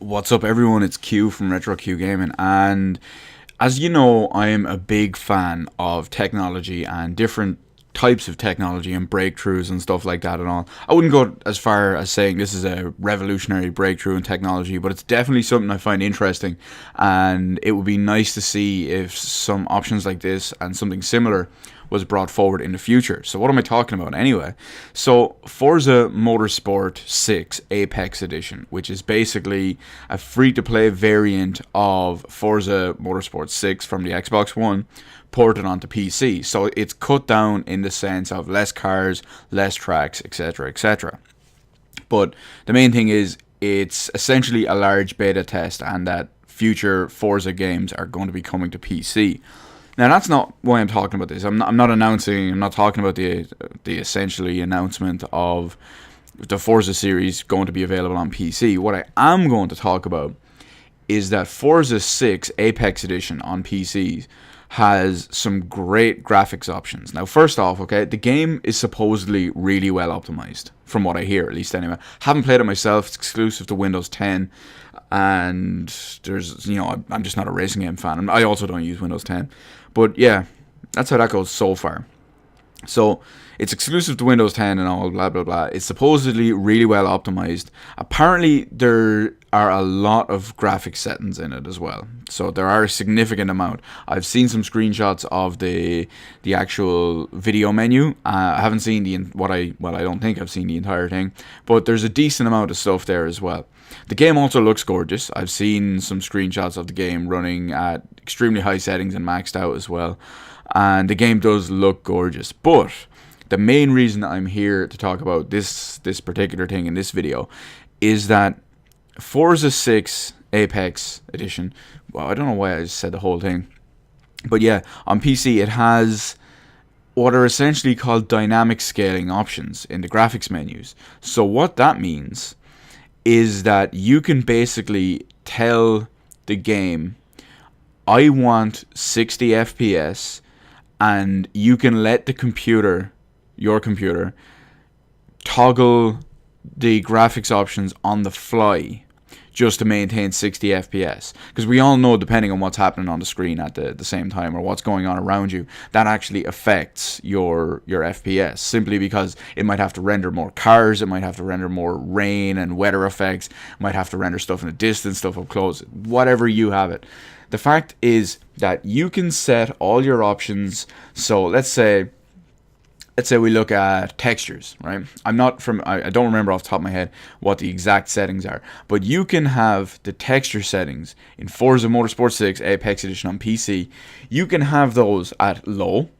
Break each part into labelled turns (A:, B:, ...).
A: What's up, everyone? It's Q from Retro Q Gaming, and as you know, I am a big fan of technology and different types of technology and breakthroughs and stuff like that and all. I wouldn't go as far as saying this is a revolutionary breakthrough in technology, but it's definitely something I find interesting, and it would be nice to see if some options like this and something similar was brought forward in the future. So what am I talking about anyway? So Forza Motorsport 6 Apex Edition, which is basically a free-to-play variant of Forza Motorsport 6 from the Xbox One ported onto PC. So it's cut down in the sense of less cars, less tracks, etc., etc. But the main thing is it's essentially a large beta test, and that future Forza games are going to be coming to PC. Now, that's not why I'm talking about this. I'm not talking about the essentially announcement of the Forza series going to be available on PC. What I am going to talk about is that Forza 6 Apex Edition on PCs has some great graphics options. Now, first off, okay, the game is supposedly really well optimized, from what I hear, at least anyway. Haven't played it myself. It's exclusive to Windows 10, and I'm just not a racing game fan. I also don't use Windows 10. But yeah, that's how that goes so far. So it's exclusive to Windows 10 and all, blah, blah, blah. It's supposedly really well optimized. Apparently, there are a lot of graphic settings in it as well. So there are a significant amount. I've seen some screenshots of the actual video menu. I haven't seen I don't think I've seen the entire thing. But there's a decent amount of stuff there as well. The game also looks gorgeous. I've seen some screenshots of the game running at extremely high settings and maxed out as well. And the game does look gorgeous. But the main reason I'm here to talk about this particular thing in this video is that Forza 6 Apex Edition, well, I don't know why I just said the whole thing. But yeah, on PC it has what are essentially called dynamic scaling options in the graphics menus. So what that means is that you can basically tell the game, I want 60 FPS, and you can let your computer, toggle the graphics options on the fly just to maintain 60 FPS. Because we all know, depending on what's happening on the screen at the same time, or what's going on around you, that actually affects your FPS, simply because it might have to render more cars, it might have to render more rain and weather effects, it might have to render stuff in the distance, stuff up close, whatever you have it. The fact is that you can set all your options. So let's say we look at textures, right? I don't remember off the top of my head what the exact settings are, but you can have the texture settings in Forza Motorsport 6 Apex Edition on PC. You can have those at low,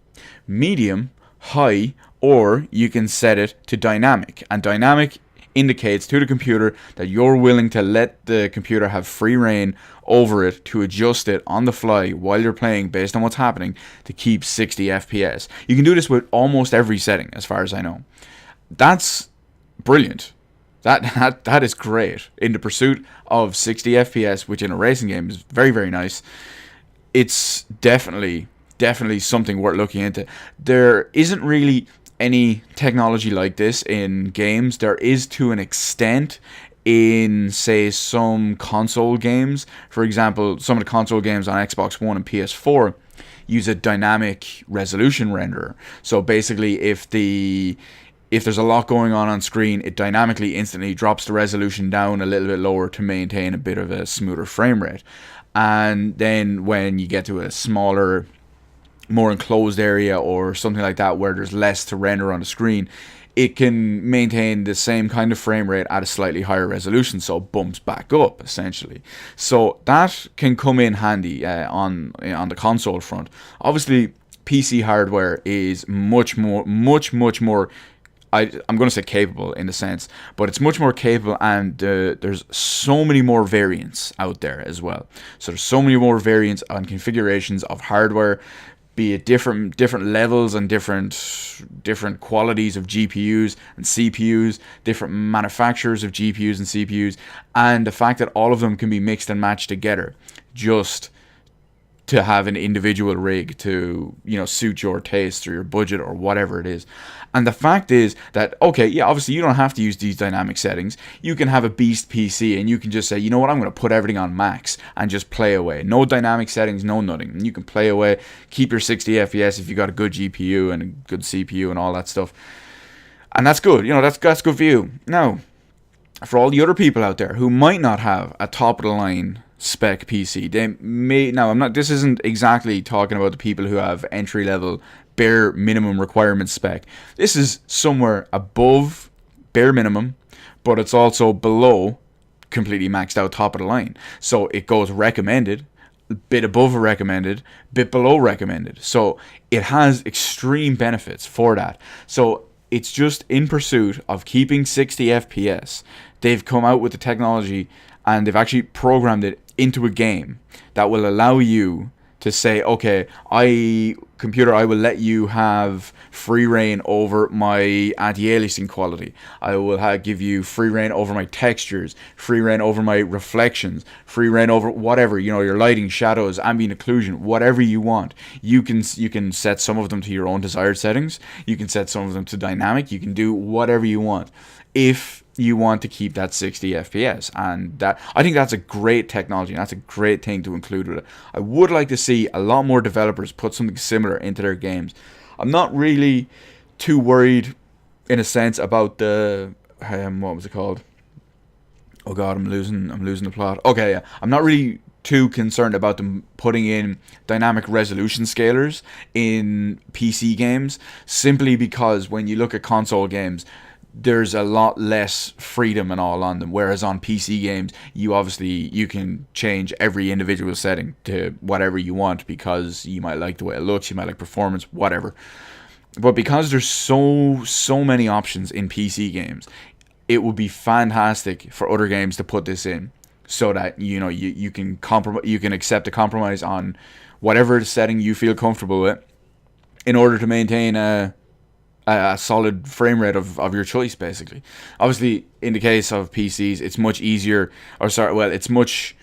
A: medium, high, or you can set it to dynamic. And dynamic indicates to the computer that you're willing to let the computer have free reign over it to adjust it on the fly while you're playing based on what's happening to keep 60 FPS. You can do this with almost every setting, as far as I know. That's brilliant. That is great. In the pursuit of 60 FPS, which in a racing game is very, very nice, it's definitely something worth looking into. There isn't really any technology like this in games. There is to an extent in, say, some console games. For example, some of the console games on Xbox One and PS4 use a dynamic resolution renderer. So basically, if there's a lot going on screen, it dynamically instantly drops the resolution down a little bit lower to maintain a bit of a smoother frame rate. And then when you get to a smaller, more enclosed area or something like that where there's less to render on the screen, it can maintain the same kind of frame rate at a slightly higher resolution, so it bumps back up essentially. So that can come in handy on the console front. Obviously, PC hardware is much more. I'm going to say capable in a sense, but it's much more capable, and there's so many more variants out there as well. So there's so many more variants and configurations of hardware, be it different levels and different qualities of GPUs and CPUs, different manufacturers of GPUs and CPUs, and the fact that all of them can be mixed and matched together just to have an individual rig to, suit your taste or your budget or whatever it is. And the fact is that, okay, yeah, obviously you don't have to use these dynamic settings. You can have a beast PC and you can just say, you know what, I'm going to put everything on max and just play away. No dynamic settings, no nothing. And you can play away, keep your 60 FPS if you got a good GPU and a good CPU and all that stuff. And that's good. That's good for you. Now, for all the other people out there who might not have a top of the line spec PC, they may, now I'm not, this isn't exactly talking about the people who have entry level bare minimum requirement spec. This is somewhere above bare minimum, but it's also below completely maxed out top of the line. So it goes recommended, bit above recommended, bit below recommended. So it has extreme benefits for that. So it's just in pursuit of keeping 60 FPS. They've come out with the technology and they've actually programmed it into a game that will allow you to say, okay, computer, I will let you have free reign over my anti-aliasing quality. I will give you free reign over my textures, free reign over my reflections, free reign over whatever, your lighting, shadows, ambient occlusion, whatever you want. You can set some of them to your own desired settings. You can set some of them to dynamic. You can do whatever you want if you want to keep that 60 FPS. And that, I think that's a great technology, and that's a great thing to include with it. I would like to see a lot more developers put something similar into their games. I'm not really too worried, in a sense, about the what was it called? Oh god, I'm losing the plot. Okay, yeah, I'm not really too concerned about them putting in dynamic resolution scalers in PC games, simply because when you look at console games, there's a lot less freedom and all on them, whereas on PC games you can change every individual setting to whatever you want, because you might like the way it looks, you might like performance, whatever. But because there's so many options in PC games, it would be fantastic for other games to put this in, so that you can accept a compromise on whatever setting you feel comfortable with in order to maintain a solid frame rate of your choice, basically. Obviously, in the case of PCs, it's much easier, it's much,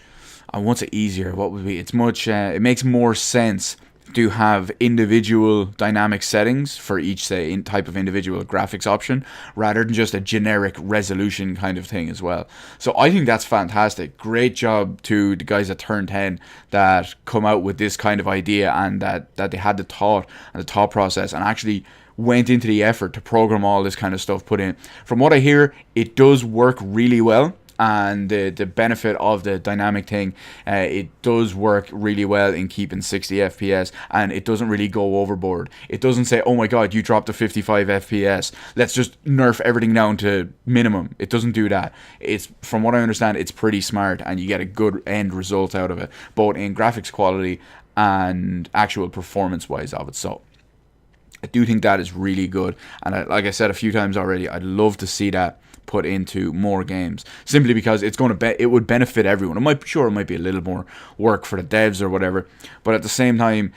A: I won't say easier, it makes more sense to have individual dynamic settings for each, say, type of individual graphics option, rather than just a generic resolution kind of thing as well. So I think that's fantastic. Great job to the guys at Turn 10 that come out with this kind of idea, and that they had the thought and the thought process and actually went into the effort to program all this kind of stuff put in. From what I hear, it does work really well, and the benefit of the dynamic thing, it does work really well in keeping 60 FPS, and it doesn't really go overboard. It doesn't say, oh my god, you dropped to 55 FPS, let's just nerf everything down to minimum. It doesn't do that. It's, from what I understand, it's pretty smart, and you get a good end result out of it, both in graphics quality and actual performance wise of it. So I do think that is really good, and like I said a few times already, I'd love to see that put into more games, simply because it would benefit everyone. It might be a little more work for the devs or whatever, but at the same time,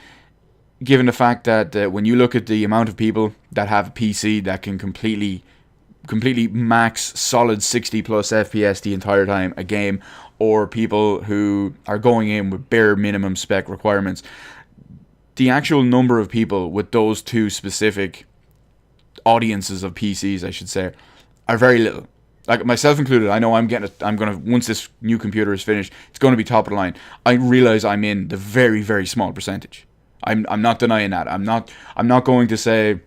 A: given the fact that when you look at the amount of people that have a PC that can completely max solid 60 plus FPS the entire time a game, or people who are going in with bare minimum spec requirements, the actual number of people with those two specific audiences of PCs, I should say, are very little. Like myself included, I know once this new computer is finished, it's going to be top of the line. I realize I'm in the very, very small percentage. I'm not denying that. I'm not going to say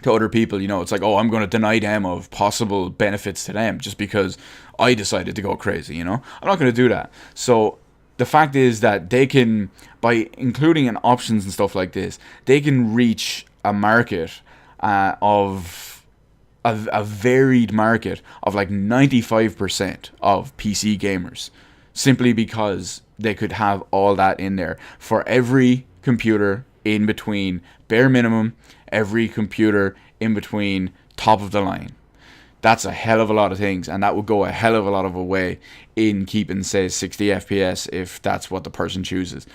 A: to other people, it's like, oh, I'm going to deny them of possible benefits to them just because I decided to go crazy, I'm not going to do that. So the fact is that they can, by including in options and stuff like this, they can reach a market of a varied market of like 95% of PC gamers, simply because they could have all that in there for every computer in between bare minimum, every computer in between top of the line. That's a hell of a lot of things, and that would go a hell of a lot of a way in keeping, say, 60 FPS if that's what the person chooses.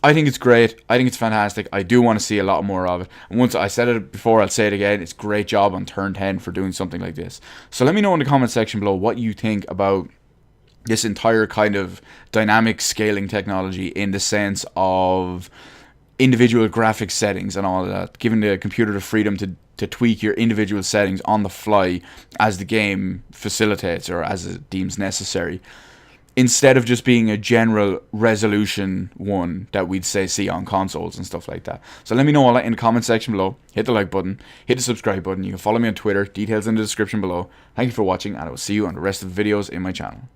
A: I think it's great. I think it's fantastic. I do want to see a lot more of it. And once I said it before, I'll say it again. It's a great job on Turn 10 for doing something like this. So let me know in the comment section below what you think about this entire kind of dynamic scaling technology in the sense of individual graphics settings and all of that, giving the computer the freedom to tweak your individual settings on the fly as the game facilitates or as it deems necessary, instead of just being a general resolution one that we'd say see on consoles and stuff like that. So let me know all that in the comment section below. Hit the like button, hit the subscribe button. You can follow me on Twitter, details in the description below. Thank you for watching, and I will see you on the rest of the videos in my channel.